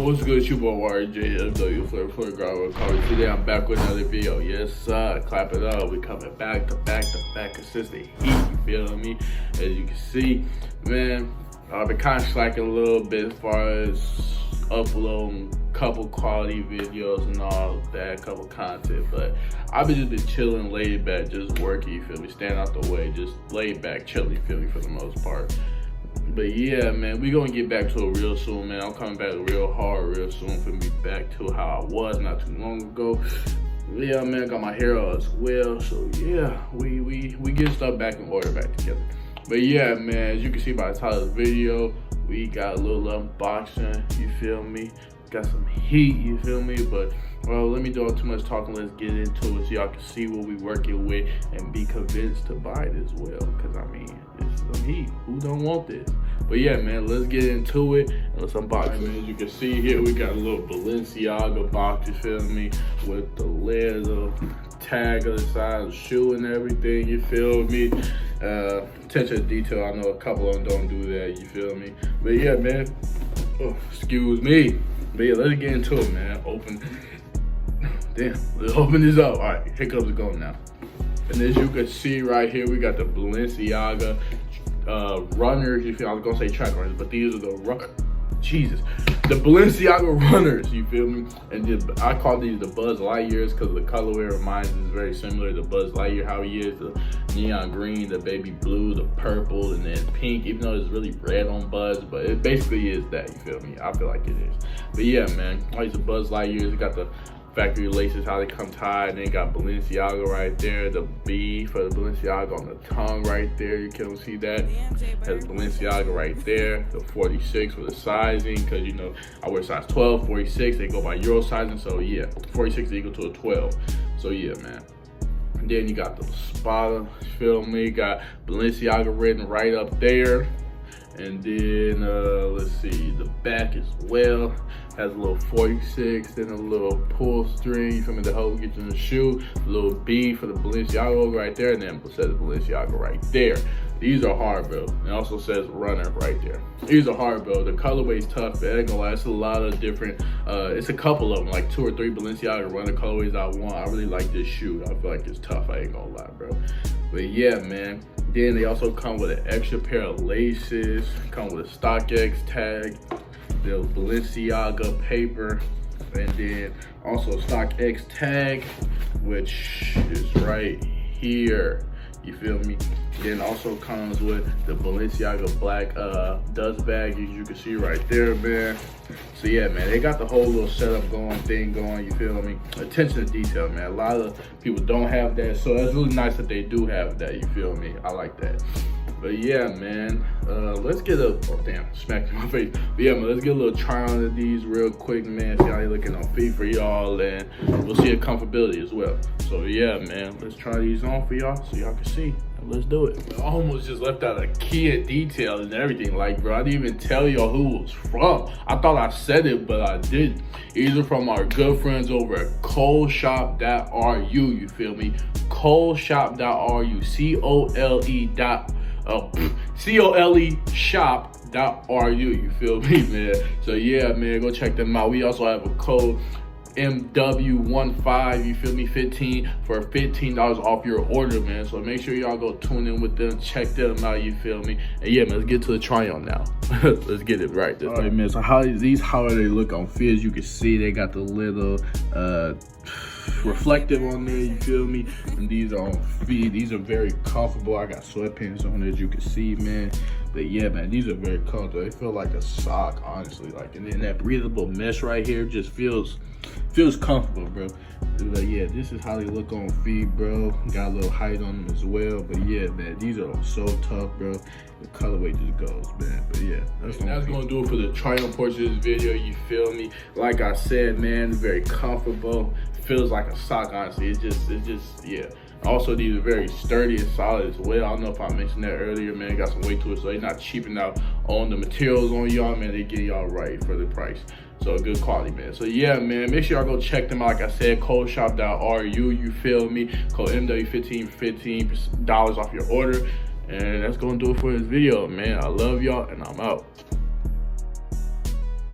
What's good? It's your boy RJ, for Grower Cover. Today I'm back with another video. Yes, sir. Clap it up. We coming back to back consistent heat. You feel me? As you can see, man, I've been kind of slacking a little bit as far as uploading couple quality videos and all that, couple content, but I've just been chilling, laid back, just working. You feel me? Staying out the way, just laid back, chilling. You feel me? For the most part. But yeah, man, we gonna get back to it real soon, man. I'm coming back real hard real soon for me back to how I was not too long ago. Yeah, man, I got my hair out as well. So yeah, we get stuff back in order, back together. But yeah, man, as you can see by the title of the video, we got a little unboxing, you feel me? Got some heat, you feel me? But well, let me do too much talking. Let's get into it so y'all can see what we working with and be convinced to buy it as well. Cause I mean, it's some heat. Who don't want this? But yeah, man, let's get into it and let's unbox it. Man, as you can see here, we got a little Balenciaga box, you feel me? With the leather tag of the size, shoe and everything, you feel me? Attention to detail, I know a couple of them don't do that, you feel me? But yeah, man, oh, excuse me. But yeah, let's get into it, man. Let's open this up. All right, hiccups are going now. And as you can see right here, we got the Balenciaga runners. You feel? I was gonna say track runners, but these are the the Balenciaga runners. You feel me? And I call these the Buzz Lightyears because the colorway reminds us very similar to Buzz Lightyear. How he is, the neon green, the baby blue, the purple, and then pink. Even though it's really red on Buzz, but it basically is that. You feel me? I feel like it is. But yeah, man, all these are Buzz Lightyears. It got the factory laces, how they come tied, and then got Balenciaga right there, the B for the Balenciaga on the tongue right there, you can see that, has Balenciaga right there, the 46 for the sizing, because you know, I wear size 12, 46, they go by Euro sizing, so yeah, 46 is equal to a 12, so yeah, man. And then you got the spotter, you feel me, got Balenciaga written right up there. And then, let's see, the back as well has a little 46, then a little pull string, you feel me, the hoe gets in the shoe, a little B for the Balenciaga right there, and then it says Balenciaga right there. These are hard, bro. It also says runner right there. These are hard, bro. The colorway's tough, but I ain't gonna lie, it's a lot of different, it's a couple of them, like 2 or 3 Balenciaga runner colorways I want. I really like this shoe. I feel like it's tough, I ain't gonna lie, bro. But yeah, man. Then they also come with an extra pair of laces, come with a StockX tag, the Balenciaga paper, and then also a StockX tag, which is right here. You feel me? Then also comes with the Balenciaga black dust bag, as you can see right there, man. So yeah, man, they got the whole little setup thing going, you feel me? Attention to detail, man. A lot of people don't have that, so it's really nice that they do have that, you feel me? I like that. But yeah, man, let's get oh damn, smacked in my face. But yeah, man, let's get a little try on of these real quick, man. See how they looking on feet for y'all, and we'll see the comfortability as well. So yeah, man, let's try these on for y'all so y'all can see. Let's do it. I almost just left out a key and detail and everything. Like, bro, I didn't even tell y'all who it was from. I thought I said it, but I didn't. Either from our good friends over at coleshop.ru, you feel me? coleshop.ru, C-O-L-E shop.ru, you feel me, man? So yeah, man, go check them out. We also have a code MW15, you feel me, 15 for $15 off your order, man. So make sure y'all go tune in with them, check them out, you feel me. And yeah, man, let's get to the try on now. Let's get it right. All right, man, so how do they look on fit? As you can see, they got the little reflective on there, you feel me? And these are on feet. These are very comfortable. I got sweatpants on, as you can see, man. But yeah, man, these are very comfortable. They feel like a sock, honestly. Like, and then that breathable mesh right here just feels comfortable, bro. But yeah, this is how they look on feet, bro. Got a little height on them as well. But yeah, man, these are so tough, bro. The colorway just goes, man. But yeah, that's gonna do it for the try on portion of this video, you feel me? Like I said, man, very comfortable. Feels like a sock, honestly. It's just, yeah. Also, these are very sturdy and solid as well. I don't know if I mentioned that earlier, man. Got some weight to it, so they're not cheaping out on the materials on y'all, man. They get y'all right for the price. So good quality, man. So yeah, man, make sure y'all go check them out. Like I said, coleshop.ru, you feel me? Code MW15 for $15 off your order. And that's gonna do it for this video, man. I love y'all, and I'm out.